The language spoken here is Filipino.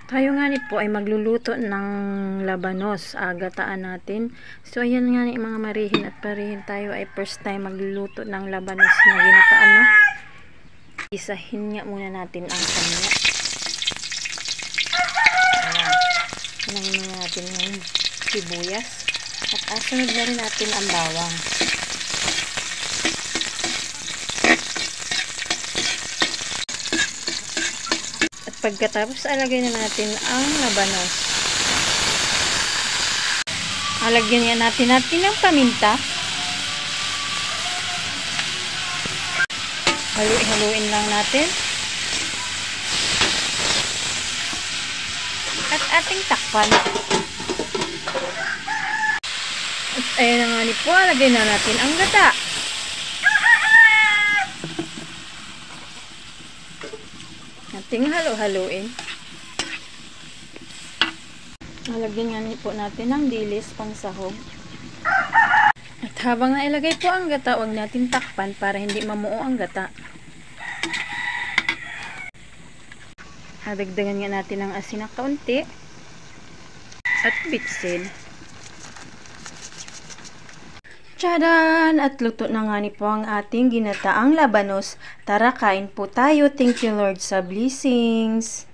Tayo nga ni po ay magluluto ng labanos. Gataan natin. So ayan nga ni mga marihin at parihin, tayo ay first time magluluto ng labanos na ginataan, no? Isahin nga muna natin ang kanya. Ayan. Inahin muna natin yung sibuyas. At sunod na rin natin ang bawang. Pagkatapos, alagay na natin ang labanos. Alagyan natin ng paminta. Haluin lang natin. At ating takpan. At ayan na nga ni po, alagay na natin ang gata. Ating halo-haloin. Alagyan nga po natin ng dilis pang sahog. At habang nailagay po ang gata, huwag natin takpan para hindi mamuo ang gata. Dagdagan nga natin ng asin na kaunti at bitsin. Tchadan! At luto na nga ni po ang ating ginataang labanos. Tara, kain po tayo. Thank you Lord sa blessings.